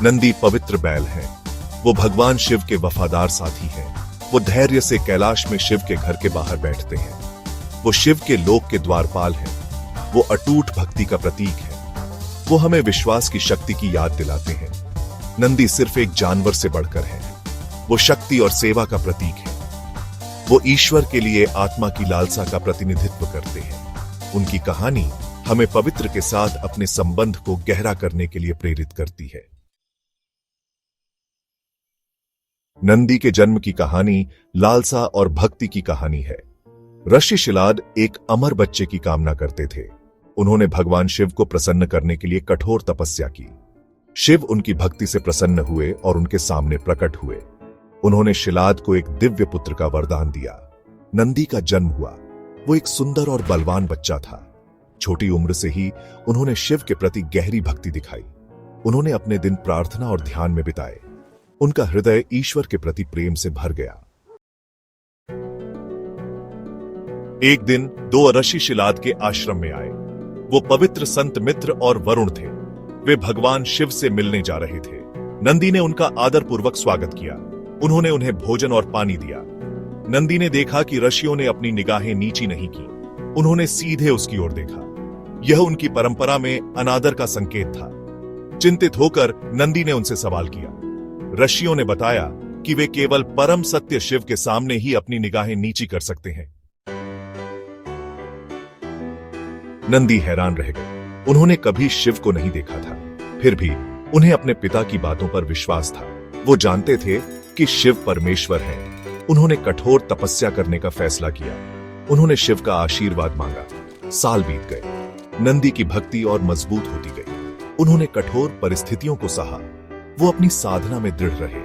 नंदी पवित्र बैल है। वो भगवान शिव के वफादार साथी हैं। वो धैर्य से कैलाश में शिव के घर के बाहर बैठते हैं। वो शिव के लोक के द्वारपाल हैं। वो अटूट भक्ति का प्रतीक है। वो हमें विश्वास की शक्ति की याद दिलाते हैं। नंदी सिर्फ एक जानवर से बढ़कर है। वो शक्ति और सेवा का प्रतीक है। वो ईश्वर के लिए आत्मा की लालसा का प्रतिनिधित्व करते हैं। उनकी कहानी हमें पवित्र के साथ अपने संबंध को गहरा करने के लिए प्रेरित करती है। नंदी के जन्म की कहानी लालसा और भक्ति की कहानी है। ऋषि शिलाद एक अमर बच्चे की कामना करते थे। उन्होंने भगवान शिव को प्रसन्न करने के लिए कठोर तपस्या की। शिव उनकी भक्ति से प्रसन्न हुए और उनके सामने प्रकट हुए। उन्होंने शिलाद को एक दिव्य पुत्र का वरदान दिया। नंदी का जन्म हुआ। वो एक सुंदर और बलवान बच्चा था। छोटी उम्र से ही उन्होंने शिव के प्रति गहरी भक्ति दिखाई। उन्होंने अपने दिन प्रार्थना और ध्यान में बिताए। उनका हृदय ईश्वर के प्रति प्रेम से भर गया। एक दिन दो ऋषि शिलाद के आश्रम में आए। वो पवित्र संत मित्र और वरुण थे। वे भगवान शिव से मिलने जा रहे थे। नंदी ने उनका आदरपूर्वक स्वागत किया। उन्होंने उन्हें भोजन और पानी दिया। नंदी ने देखा कि ऋषियों ने अपनी निगाहें नीची नहीं की। उन्होंने सीधे उसकी ओर देखा। यह उनकी परंपरा में अनादर का संकेत था। चिंतित होकर नंदी ने उनसे सवाल किया। ऋषियों ने बताया कि वे केवल परम सत्य शिव के सामने ही अपनी निगाहें नीची कर सकते हैं। नंदी हैरान रह गए। उन्होंने कभी शिव को नहीं देखा था। फिर भी उन्हें अपने पिता की बातों पर विश्वास था। वो जानते थे कि शिव परमेश्वर है। उन्होंने कठोर तपस्या करने का फैसला किया। उन्होंने शिव का आशीर्वाद मांगा। साल बीत गए। नंदी की भक्ति और मजबूत होती गई। उन्होंने कठोर परिस्थितियों को सहा। वो अपनी साधना में दृढ़ रहे।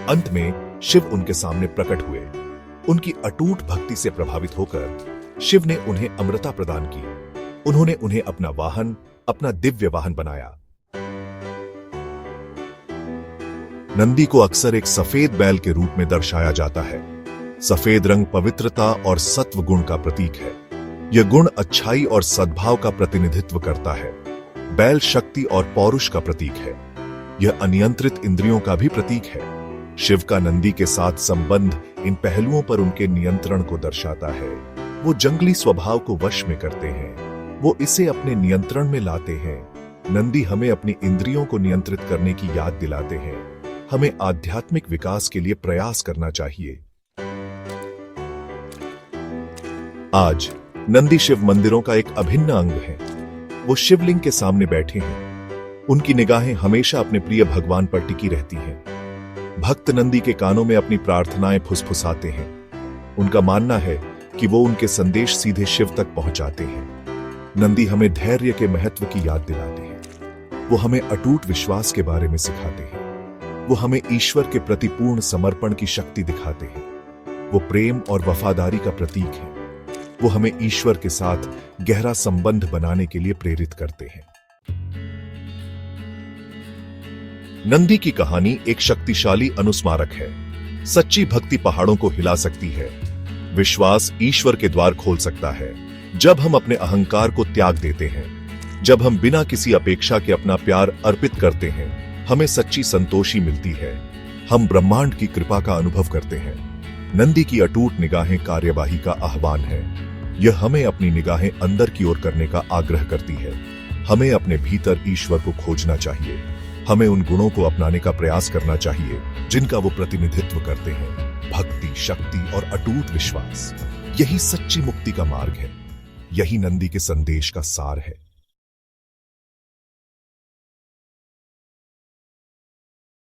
अंत में शिव उनके सामने प्रकट हुए। उनकी अटूट भक्ति से प्रभावित होकर शिव ने उन्हें अमृता प्रदान की। उन्होंने उन्हें अपना वाहन, अपना दिव्य वाहन बनाया। नंदी को अक्सर एक सफेद बैल के रूप में दर्शाया जाता है। सफेद रंग पवित्रता और सत्व गुण का प्रतीक है। यह गुण अच्छाई और सद्भाव का प्रतिनिधित्व करता है। बैल शक्ति और पौरुष का प्रतीक है। यह अनियंत्रित इंद्रियों का भी प्रतीक है। शिव का नंदी के साथ संबंध इन पहलुओं पर उनके नियंत्रण को दर्शाता है। वो जंगली स्वभाव को वश में करते हैं। वो इसे अपने नियंत्रण में लाते हैं। नंदी हमें अपनी इंद्रियों को नियंत्रित करने की याद दिलाते हैं। हमें आध्यात्मिक विकास के लिए प्रयास करना चाहिए। आज नंदी शिव मंदिरों का एक अभिन्न अंग है। वो शिवलिंग के सामने बैठे हैं। उनकी निगाहें हमेशा अपने प्रिय भगवान पर टिकी रहती हैं। भक्त नंदी के कानों में अपनी प्रार्थनाएं फुसफुसाते हैं। उनका मानना है कि वो उनके संदेश सीधे शिव तक पहुंचाते हैं। नंदी हमें धैर्य के महत्व की याद दिलाते हैं। वो हमें अटूट विश्वास के बारे में सिखाते हैं। वो हमें ईश्वर के प्रति पूर्ण समर्पण की शक्ति दिखाते हैं। वो प्रेम और वफादारी का प्रतीक है। वो हमें ईश्वर के साथ गहरा संबंध बनाने के लिए प्रेरित करते हैं। नंदी की कहानी एक शक्तिशाली अनुस्मारक है। सच्ची भक्ति पहाड़ों को हिला सकती है। विश्वास ईश्वर के द्वार खोल सकता है। जब हम अपने अहंकार को त्याग देते हैं, जब हम बिना किसी अपेक्षा के अपना प्यार अर्पित करते हैं, हमें सच्ची संतोषी मिलती है। हम ब्रह्मांड की कृपा का अनुभव करते हैं। नंदी की अटूट निगाहें कार्यवाही का आह्वान है। यह हमें अपनी निगाहें अंदर की ओर करने का आग्रह करती है। हमें अपने भीतर ईश्वर को खोजना चाहिए। हमें उन गुणों को अपनाने का प्रयास करना चाहिए जिनका वो प्रतिनिधित्व करते हैं। भक्ति, शक्ति और अटूट विश्वास, यही सच्ची मुक्ति का मार्ग है। यही नंदी के संदेश का सार है।